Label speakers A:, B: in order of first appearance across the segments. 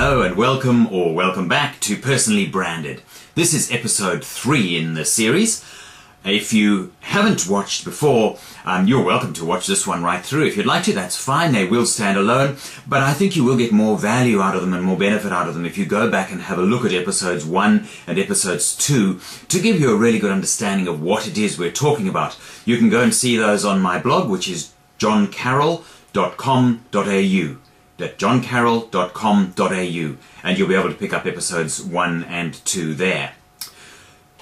A: Hello and welcome or welcome back to Personally Branded. This is episode 3 in the series. If you haven't watched before, you're welcome to watch this one right through. If you'd like to, that's fine. They will stand alone, but I think you will get more value out of them and more benefit out of them if you go back and have a look at episodes 1 and episodes 2 to give you a really good understanding of what it is we're talking about. You can go and see those on my blog, which is johncarroll.com.au. johncarroll.com.au, and you'll be able to pick up episodes 1 and 2 there.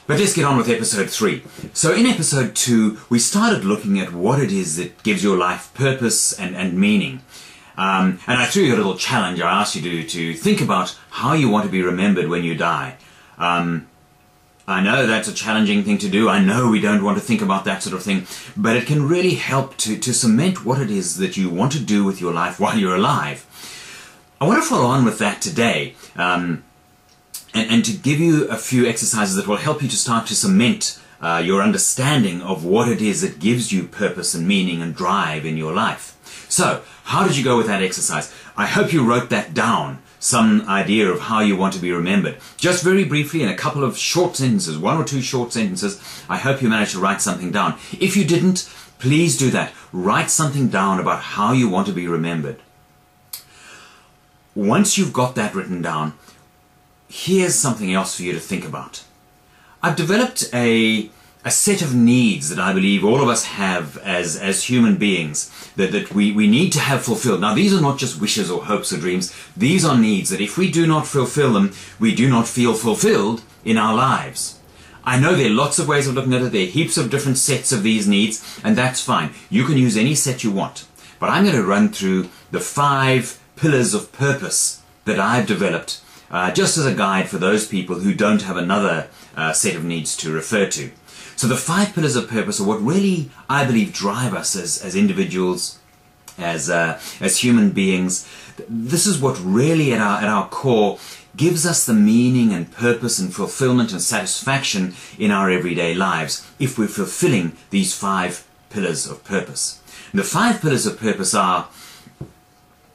A: But let's get on with episode 3. So in episode 2, we started looking at what it is that gives your life purpose and meaning. And I threw you a little challenge. I asked you to think about how you want to be remembered when you die. I know that's a challenging thing to do. I know we don't want to think about that sort of thing, but it can really help to cement what it is that you want to do with your life while you're alive. I want to follow on with that today, and to give you a few exercises that will help you to start to cement your understanding of what it is that gives you purpose and meaning and drive in your life. So, how did you go with that exercise? I hope you wrote that down. Some idea of how you want to be remembered. Just very briefly in a couple of short sentences, 1 or 2 short sentences, I hope you managed to write something down. If you didn't, please do that. Write something down about how you want to be remembered. Once you've got that written down, here's something else for you to think about. I've developed a set of needs that I believe all of us have as human beings that we need to have fulfilled. Now, these are not just wishes or hopes or dreams. These are needs that if we do not fulfill them, we do not feel fulfilled in our lives. I know there are lots of ways of looking at it. There are heaps of different sets of these needs, and that's fine. You can use any set you want. But I'm going to run through the 5 pillars of purpose that I've developed just as a guide for those people who don't have another set of needs to refer to. So the 5 pillars of purpose are what really, I believe, drive us as individuals, as human beings. This is what really at our core gives us the meaning and purpose and fulfillment and satisfaction in our everyday lives if we're fulfilling these 5 pillars of purpose. And the 5 pillars of purpose are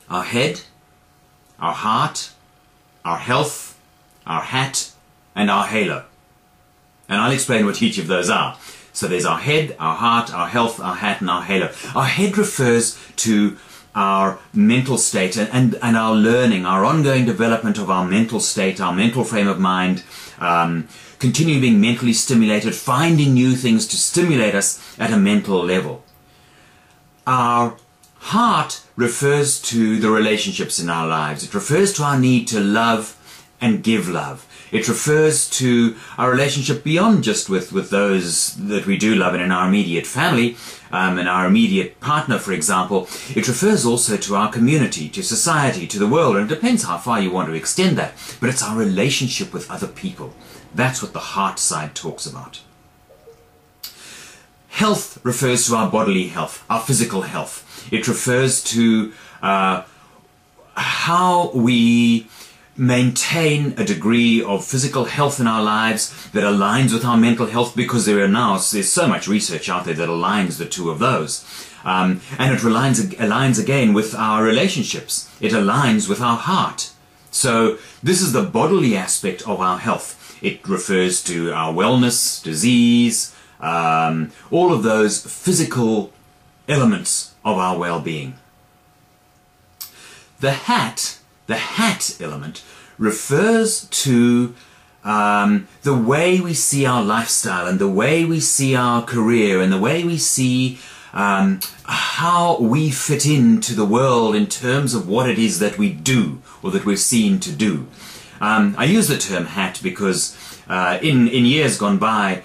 A: our head, our heart, our health, our hat, and our halo. And I'll explain what each of those are. So there's our head, our heart, our health, our hat, and our halo. Our head refers to our mental state and our learning, our ongoing development of our mental state, our mental frame of mind, continuing being mentally stimulated, finding new things to stimulate us at a mental level. Our heart refers to the relationships in our lives. It refers to our need to love and give love. It refers to our relationship beyond just with those that we do love and in our immediate family and our immediate partner, for example. It refers also to our community, to society, to the world, and it depends how far you want to extend that. But it's our relationship with other people. That's what the heart side talks about. Health refers to our bodily health, our physical health. It refers to how we maintain a degree of physical health in our lives that aligns with our mental health, because there's so much research out there that aligns the two of those. And it aligns again with our relationships. It aligns with our heart. So this is the bodily aspect of our health. It refers to our wellness, disease, all of those physical elements of our well-being. The hat element refers to the way we see our lifestyle and the way we see our career and the way we see how we fit into the world in terms of what it is that we do or that we're seen to do. I use the term hat because in years gone by,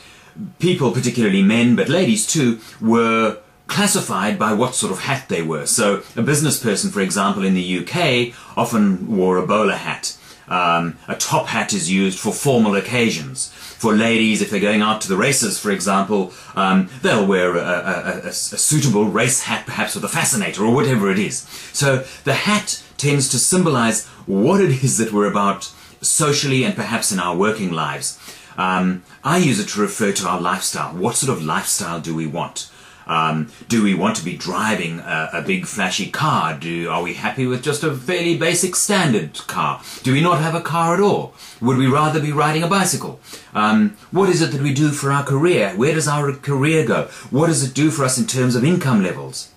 A: people, particularly men, but ladies too, were classified by what sort of hat they were. So a business person, for example, in the UK often wore a bowler hat. A top hat is used for formal occasions. For ladies, if they're going out to the races, for example, they'll wear a suitable race hat, perhaps with a fascinator or whatever it is. So the hat tends to symbolize what it is that we're about socially and perhaps in our working lives. I use it to refer to our lifestyle. What sort of lifestyle do we want? Do we want to be driving a big flashy car? Are we happy with just a fairly basic standard car? Do we not have a car at all? Would we rather be riding a bicycle? What is it that we do for our career? Where does our career go? What does it do for us in terms of income levels?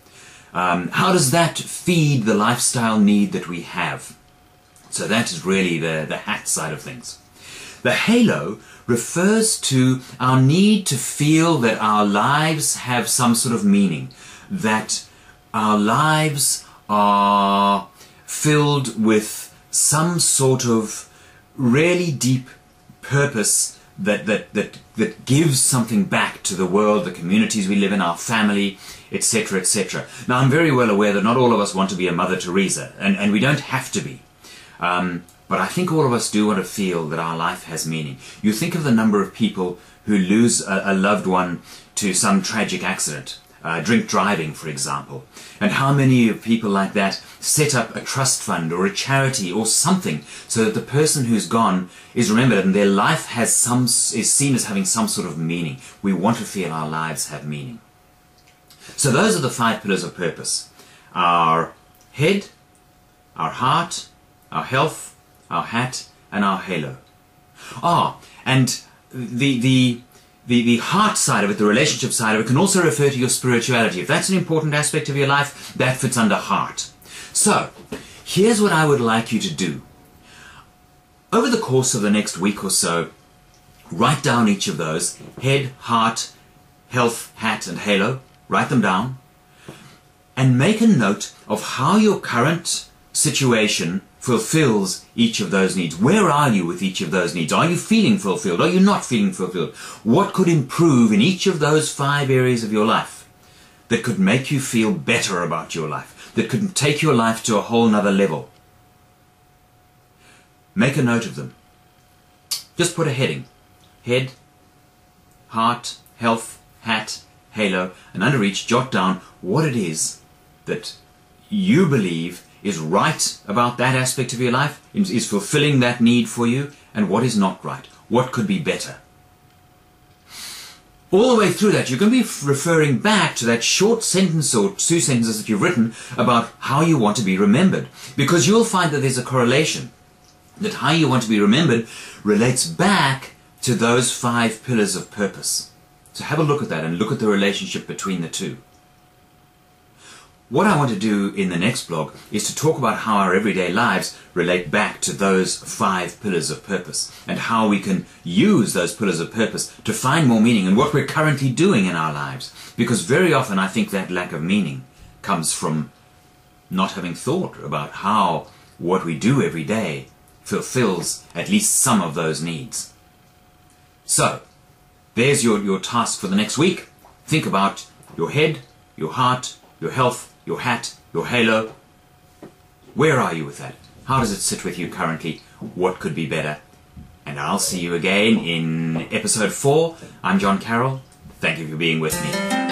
A: How does that feed the lifestyle need that we have? So that is really the hat side of things. The halo refers to our need to feel that our lives have some sort of meaning, that our lives are filled with some sort of really deep purpose that gives something back to the world, the communities we live in, our family, etc., etc. Now, I'm very well aware that not all of us want to be a Mother Teresa, and we don't have to be. But I think all of us do want to feel that our life has meaning. You think of the number of people who lose a loved one to some tragic accident, drink driving, for example, and how many people like that set up a trust fund or a charity or something so that the person who's gone is remembered and their life is seen as having some sort of meaning. We want to feel our lives have meaning. So those are the 5 pillars of purpose: our head, our heart, our health, our hat, and our halo. And the heart side of it, the relationship side of it, can also refer to your spirituality. If that's an important aspect of your life, that fits under heart. So, here's what I would like you to do. Over the course of the next week or so, write down each of those: head, heart, health, hat, and halo. Write them down. And make a note of how your current situation fulfills each of those needs. Where are you with each of those needs? Are you feeling fulfilled? Are you not feeling fulfilled? What could improve in each of those 5 areas of your life that could make you feel better about your life, that could take your life to a whole nother level? Make a note of them. Just put a heading: head, heart, health, hat, halo, and under each jot down what it is that you believe is right about that aspect of your life, is fulfilling that need for you, and what is not right, what could be better. All the way through that, you're going to be referring back to that short sentence or 2 sentences that you've written about how you want to be remembered, because you'll find that there's a correlation, that how you want to be remembered relates back to those 5 pillars of purpose. So have a look at that and look at the relationship between the two. What I want to do in the next blog is to talk about how our everyday lives relate back to those 5 pillars of purpose, and how we can use those pillars of purpose to find more meaning in what we're currently doing in our lives. Because very often I think that lack of meaning comes from not having thought about how what we do every day fulfills at least some of those needs. So, there's your task for the next week. Think about your head, your heart, your health, your hat, your halo. Where are you with that? How does it sit with you currently? What could be better? And I'll see you again in episode 4. I'm John Carroll. Thank you for being with me.